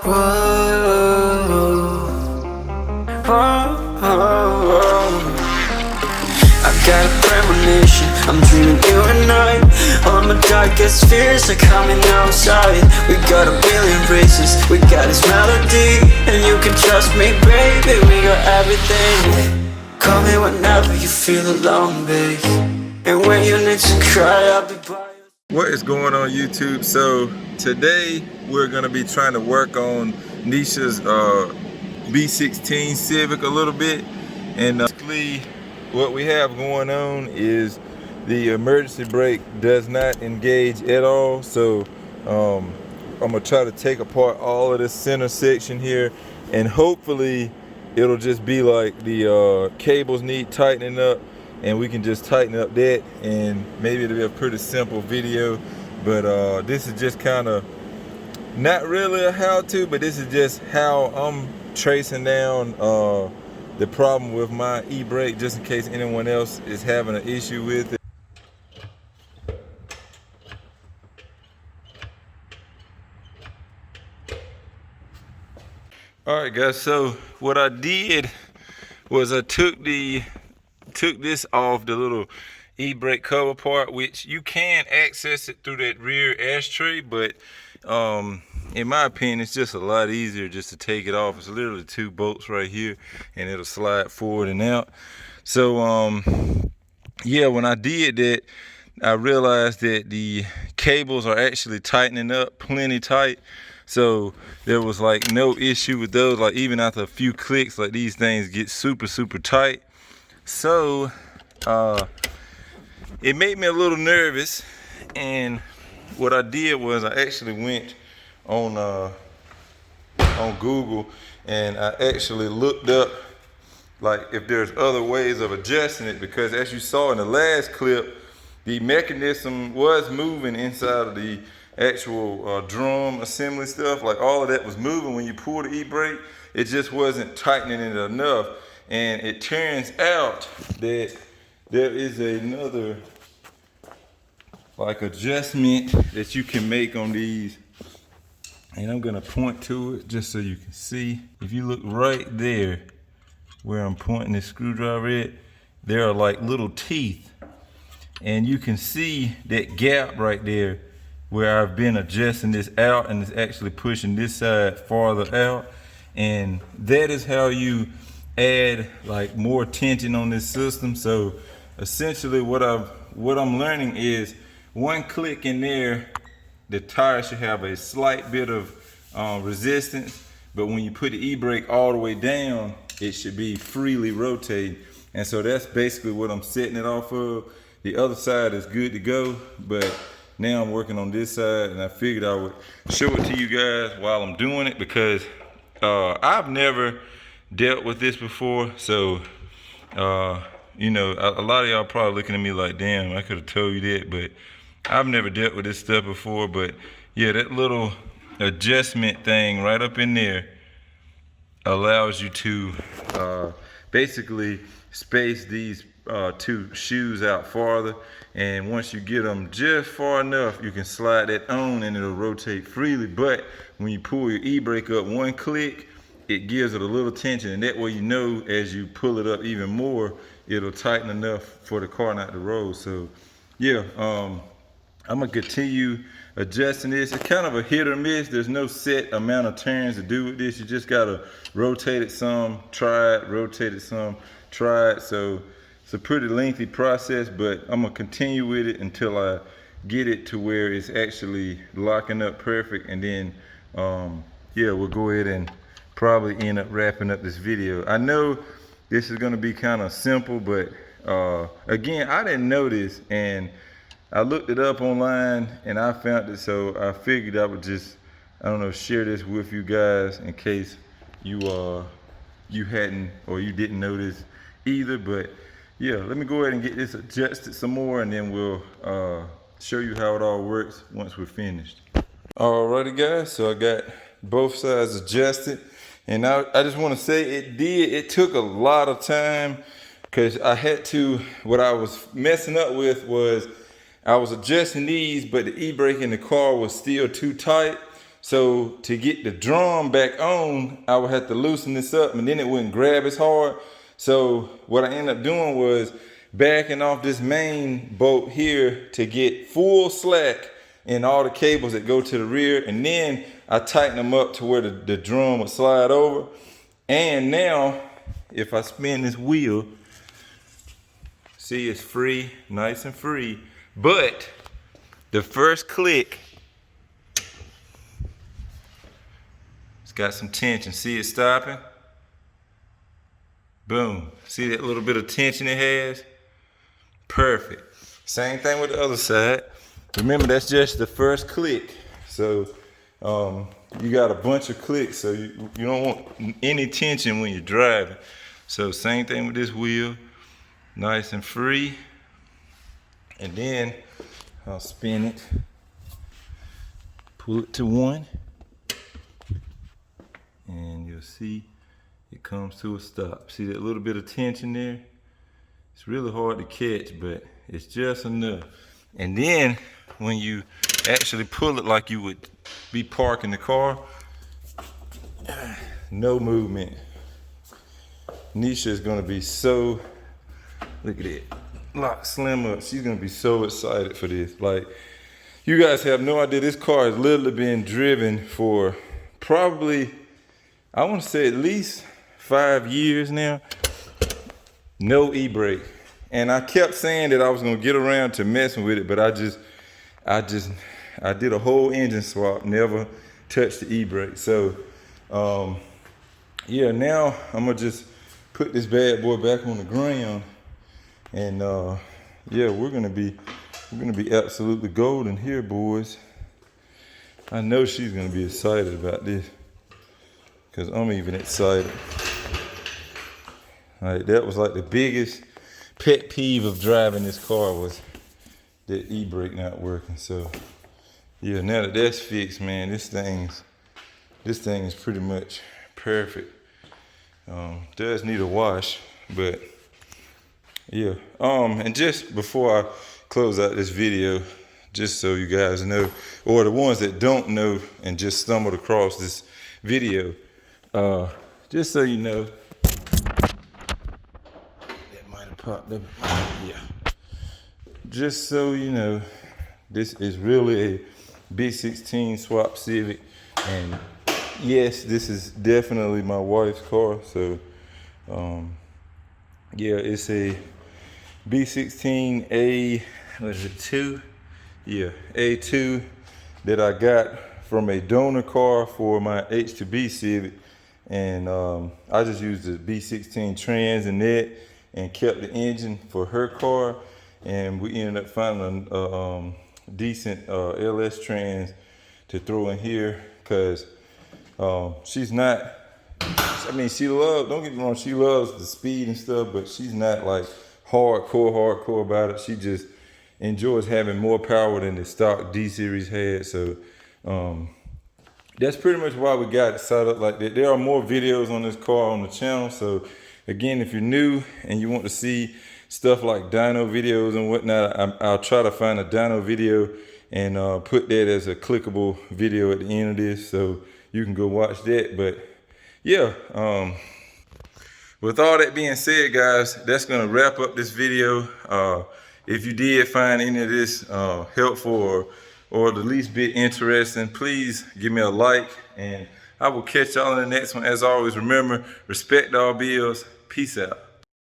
Whoa, I got a premonition, I'm dreaming you and I. All my darkest fears are coming outside. We got a billion races, we got this melody. And you can trust me, baby, we got everything. Call me whenever you feel alone, babe. And when you need to cry, I'll be by you. What is going on YouTube? So today we're gonna be trying to work on Nisha's B16 Civic a little bit, and basically what we have going on is the emergency brake does not engage at all. So I'm gonna try to take apart all of this center section here, and hopefully it'll just be like the cables need tightening up, and we can just tighten up that, and maybe it'll be a pretty simple video. But this is just kind of not really a how-to, but this is just how I'm tracing down the problem with my e-brake, just in case anyone else is having an issue with it. All right guys, so what I did was I took this off the little e-brake cover part, which you can access it through that rear ashtray, but in my opinion it's just a lot easier just to take it off. It's literally 2 bolts right here, and it'll slide forward and out. So yeah, when I did that, I realized that the cables are actually tightening up plenty tight. So there was like no issue with those. Like even after a few clicks, like these things get super tight. So it made me a little nervous, and what I did was I actually went on Google, and I actually looked up like if there's other ways of adjusting it, because as you saw in the last clip, the mechanism was moving inside of the actual drum assembly stuff. Like all of that was moving when you pull the e-brake. It just wasn't tightening it enough. And it turns out that there is another like adjustment that you can make on these. And I'm gonna point to it just so you can see. If you look right there where I'm pointing this screwdriver at, there are like little teeth. And you can see that gap right there where I've been adjusting this out, and it's actually pushing this side farther out. And that is how you add like more tension on this system. So essentially what I'm learning is one click in there, the tire should have a slight bit of resistance, but when you put the e-brake all the way down, it should be freely rotating. And so that's basically what I'm setting it off of. The other side is good to go, but now I'm working on this side, and I figured I would show it to you guys while I'm doing it, because I've never dealt with this before. So you know, a lot of y'all probably looking at me like, damn, I could have told you that, but I've never dealt with this stuff before. But yeah, that little adjustment thing right up in there allows you to basically space these 2 shoes out farther, and once you get them just far enough, you can slide that on and it'll rotate freely. But when you pull your e-brake up one click, it gives it a little tension, and that way you know as you pull it up even more, it'll tighten enough for the car not to roll. So yeah, I'm gonna continue adjusting this. It's kind of a hit or miss. There's no set amount of turns to do with this. You just gotta rotate it some, try it, rotate it some, try it. So it's a pretty lengthy process, but I'm gonna continue with it until I get it to where it's actually locking up perfect. And then yeah, we'll go ahead and probably end up wrapping up this video. I know this is gonna be kind of simple, but again, I didn't know this, and I looked it up online and I found it, so I figured I would just, I don't know, share this with you guys in case you hadn't, or you didn't know this either. But yeah, let me go ahead and get this adjusted some more, and then we'll show you how it all works once we're finished. Alrighty guys, so I got both sides adjusted, and I just want to say it took a lot of time, because I had to, what I was messing up with was I was adjusting these, but the e-brake in the car was still too tight. So to get the drum back on, I would have to loosen this up and then it wouldn't grab as hard. So what I ended up doing was backing off this main bolt here to get full slack in all the cables that go to the rear. And then I tighten them up to where the drum would slide over. And now if I spin this wheel, see, it's free, nice and free. But the first click, it's got some tension. See it stopping? Boom. See that little bit of tension it has? Perfect. Same thing with the other side. Remember, that's just the first click. So you got a bunch of clicks, so you don't want any tension when you're driving. So same thing with this wheel. Nice and free. And then I'll spin it, pull it to 1, and you'll see it comes to a stop. See that little bit of tension there? It's really hard to catch, but it's just enough. And then when you actually pull it like you would be parking the car, no movement. Nisha is gonna be so, look at it, lock slim up. She's gonna be so excited for this. Like, you guys have no idea, this car has literally been driven for probably, I wanna say at least 5 years now. No e-brake. And I kept saying that I was gonna get around to messing with it, but I did a whole engine swap, never touched the e-brake. So yeah, now I'm gonna just put this bad boy back on the ground, and yeah, we're gonna be absolutely golden here, boys. I know she's gonna be excited about this, because I'm even excited. Like, that was like the biggest pet peeve of driving this car, was that e-brake not working. So yeah, now that that's fixed, man, this thing is pretty much perfect. Does need a wash, but yeah. And just before I close out this video, just so you guys know, or the ones that don't know and just stumbled across this video, just so you know, that might have popped up. Yeah. Just so you know, this is really a B16 swap Civic, and yes, this is definitely my wife's car. So yeah, it's a B16 A, what is it, 2? Yeah, A2 that I got from a donor car for my H2B Civic. And I just used the B16 trans in that and kept the engine for her car. And we ended up finding a decent LS trans to throw in here, because she's not, I mean, she loves, don't get me wrong, she loves the speed and stuff, but she's not like hardcore about it. She just enjoys having more power than the stock D series had. So that's pretty much why we got it set up like that. There are more videos on this car on the channel. So again, if you're new and you want to see stuff like dyno videos and whatnot, I'll try to find a dyno video and put that as a clickable video at the end of this, so you can go watch that. But yeah, with all that being said, guys, that's gonna wrap up this video. If you did find any of this helpful or the least bit interesting, please give me a like, and I will catch y'all in the next one. As always, remember, respect all bills. Peace out.